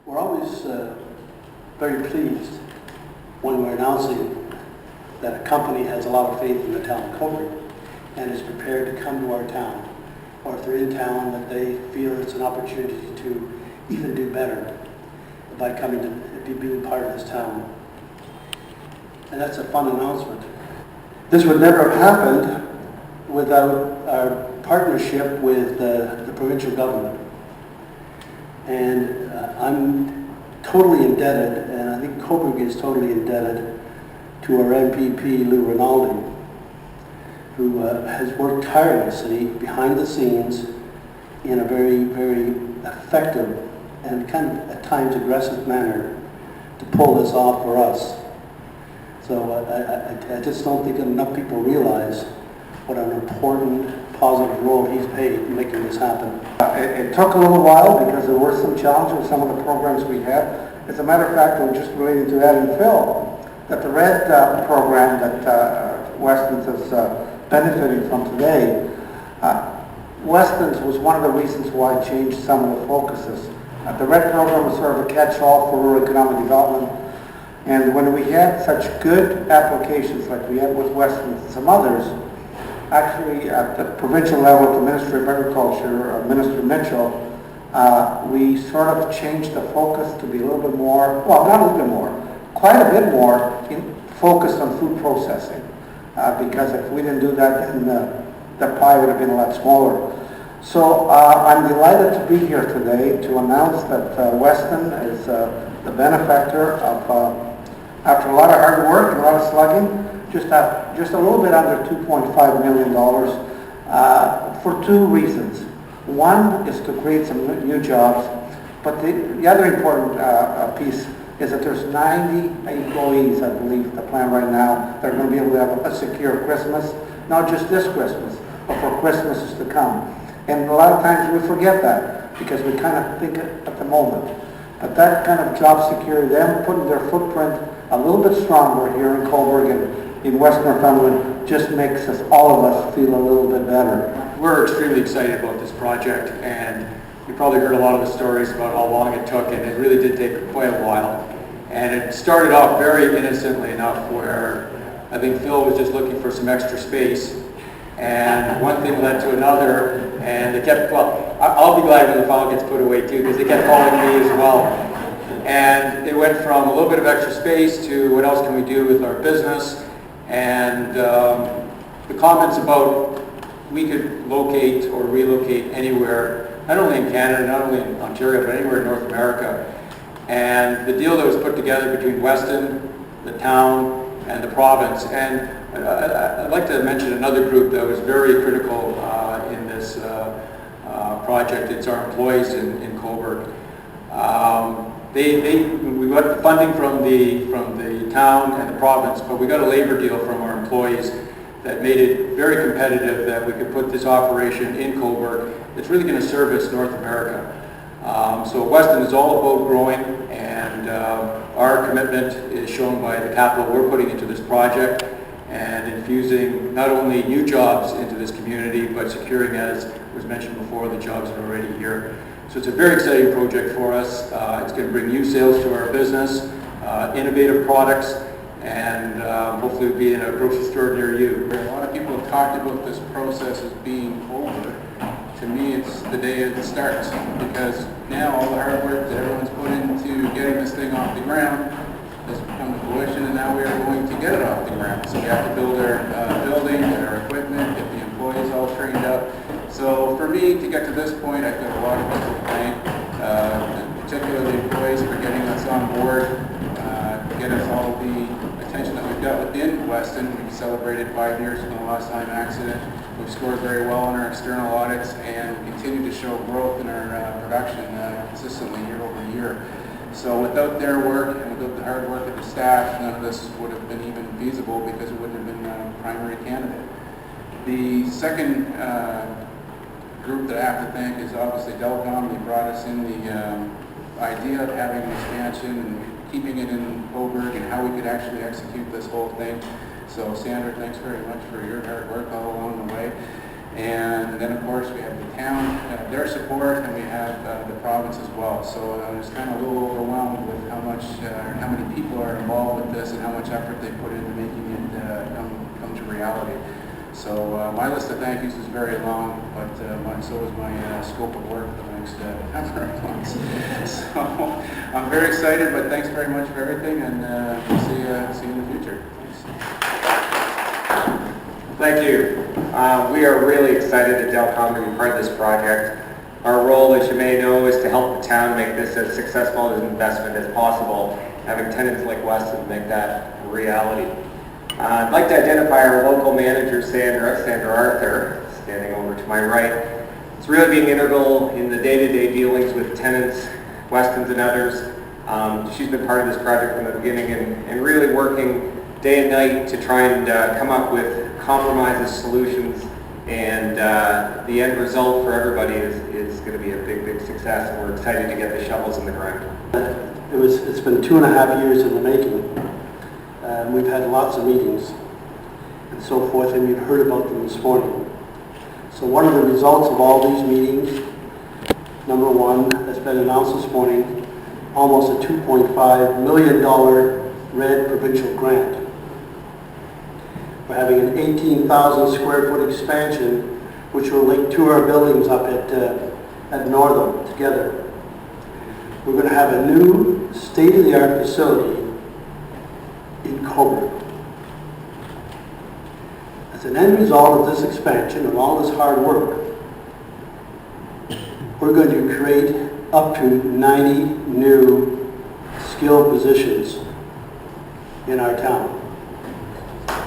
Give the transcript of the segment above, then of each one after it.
We're always very pleased when we're announcing that a company has a lot of faith in the town of Cobourg and is prepared to come to our town, or if they're in town, that they feel it's an opportunity to even do better by coming to being part of this town. And that's a fun announcement. This would never have happened without our partnership with the provincial government. And I'm totally indebted, and I think Cobourg is totally indebted to our MPP, Lou Rinaldi, who has worked tirelessly behind the scenes in a very, very effective and kind of at times aggressive manner to pull this off for us. So I just don't think enough people realize what an important, positive role he's played in making this happen. It took a little while because there were some challenges with some of the programs we had. As a matter of fact, we're just relating to that in Phil, that the RED program that Weston's is benefiting from today, Weston's was one of the reasons why I changed some of the focuses. The RED program was sort of a catch-all for rural economic development, and when we had such good applications like we had with Weston's and some others, actually at the provincial level, the Ministry of Agriculture, Minister Mitchell, we sort of changed the focus to be a little bit more, well, not a little bit more, quite a bit more focused on food processing. Because if we didn't do that, then the pie would have been a lot smaller. So I'm delighted to be here today to announce that Weston is the benefactor of, after a lot of hard work and a lot of slugging, just a little bit under $2.5 million for two reasons. One is to create some new jobs, but the other important piece is that there's 90 employees, I believe, the plan right now, that are going to be able to have a secure Christmas, not just this Christmas, but for Christmases to come. And a lot of times we forget that because we kind of think it at the moment. But that kind of job security, them putting their footprint a little bit stronger here in Cobourg and in West Northumberland, just makes us, all of us, feel a little bit better. We're extremely excited about this project, and you probably heard a lot of the stories about how long it took, and it really did take quite a while. And it started off very innocently enough where I think Phil was just looking for some extra space, and one thing led to another, and they kept, well, I'll be glad when the file gets put away too, because they kept calling me as well. And it went from a little bit of extra space to what else can we do with our business, and the comments about we could locate or relocate anywhere, not only in Canada, not only in Ontario, but anywhere in North America. And the deal that was put together between Weston, the town, and the province, and I'd like to mention another group that was very critical in this project. It's our employees in Cobourg. We got funding from the town and the province, but we got a labor deal from our employees that made it very competitive that we could put this operation in Cobourg that's really going to service North America. So Weston is all about growing, and our commitment is shown by the capital we're putting into this project and infusing not only new jobs into this community, but securing, as was mentioned before, the jobs that are already here. So it's a very exciting project for us. It's going to bring new sales to our business, innovative products, and hopefully we'll be in a grocery store near you. A lot of people have talked about this process as being over. To me, it's the day it starts, because now all the hard work that everyone's put into getting this thing off the ground has come to fruition, and now we are going to get it off the ground. So we have to build our building, get our equipment, get the employees all trained up. So for me, to get to this point, I've got a lot of people to thank, particularly the employees for getting us on board, get us all the attention that we've got within Weston. We celebrated 5 years from the last time accident. We've scored very well on our external audits, and we continue to show growth in our production consistently year over year. So without their work and without the hard work of the staff, none of this would have been even feasible because it wouldn't have been a primary candidate. The second group that I have to thank is obviously Delcom. They brought us in the idea of having an expansion and keeping it in Cobourg and how we could actually execute this whole thing. So Sandra, thanks very much for your hard work all along the way. And then, of course, we have the town, their support, and we have the province as well. So I was kind of a little overwhelmed with how many people are involved with this and how much effort they put into making it come to reality. So my list of thank yous is very long, but so is my scope of work for the next number of months. So I'm very excited, but thanks very much for everything, and we'll see you in the future. Thanks. Thank you. We are really excited at Delcom to be part of this project. Our role, as you may know, is to help the town make this as successful as an investment as possible, having tenants like Weston make that a reality. I'd like to identify our local manager, Sandra Arthur, standing over to my right. It's really being integral in the day-to-day dealings with tenants, Westons and others. She's been part of this project from the beginning and really working day and night to try and come up with compromises, solutions, and the end result for everybody is going to be a big, big success, and we're excited to get the shovels in the ground. It's been 2.5 years in the making. We've had lots of meetings and so forth, and you've heard about them this morning. So one of the results of all these meetings, number one, has been announced this morning, almost a $2.5 million RED provincial grant. We're having an 18,000 square foot expansion, which will link two of our buildings up at Northam together. We're going to have a new state-of-the-art facility in Cobourg. As an end result of this expansion and all this hard work, we're going to create up to 90 new skilled positions in our town.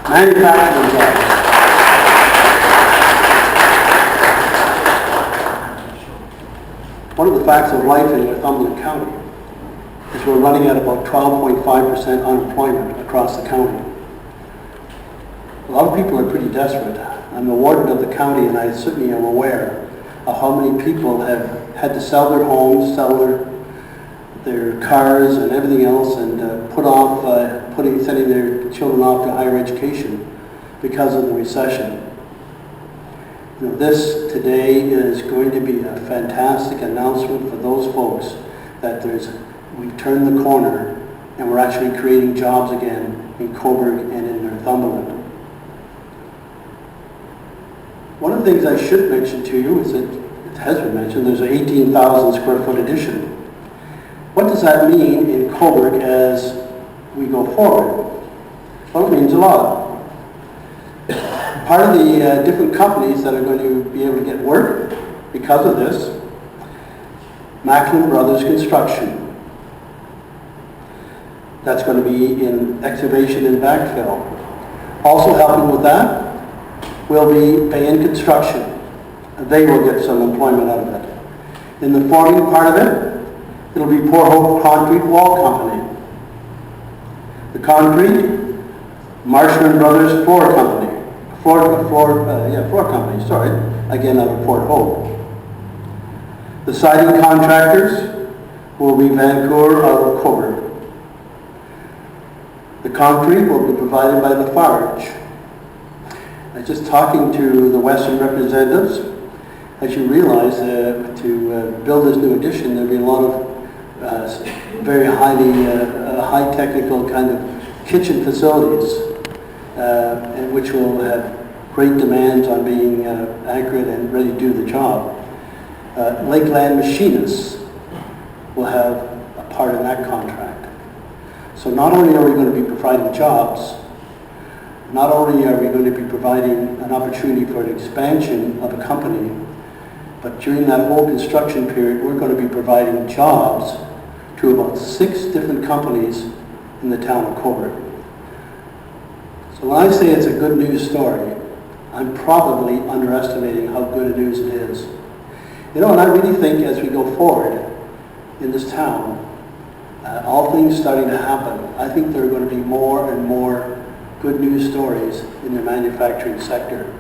Manufacturing jobs. One of the facts of life in Northumberland County is we're running at about 12.5% unemployment across the county. A lot of people are pretty desperate. I'm the warden of the county, and I certainly am aware of how many people have had to sell their homes, sell their cars and everything else, and put off sending their children off to higher education because of the recession. You know, this today is going to be a fantastic announcement for those folks that we've turned the corner and we're actually creating jobs again in Cobourg and in Northumberland. One of the things I should mention to you is that it has been mentioned, there's an 18,000 square foot addition. What does that mean in Cobourg as we go forward? Well, it means a lot. Part of the different companies that are going to be able to get work because of this, Macklin Brothers Construction. That's going to be in excavation and backfill. Also helping with that will be Bain Construction. They will get some employment out of it. In the forming part of it, it'll be Port Hope Concrete Wall Company. The concrete, Marshall Brothers Floor Company. Floor Company, again out of Port Hope. The siding contractors will be Vancouver out of Cobourg. The concrete will be provided by Lafarge. I was just talking to the Western representatives. As you realize, to build this new addition, there'll be a lot of very high technical kind of kitchen facilities, and which will have great demands on being accurate and ready to do the job. Lakeland Machinists will have a part in that contract. So not only are we going to be providing jobs, not only are we going to be providing an opportunity for an expansion of a company, but during that whole construction period, we're going to be providing jobs to about 6 different companies in the town of Cobourg. So when I say it's a good news story, I'm probably underestimating how good a news it is. You know, and I really think as we go forward in this town, all things starting to happen, I think there are going to be more and more good news stories in the manufacturing sector.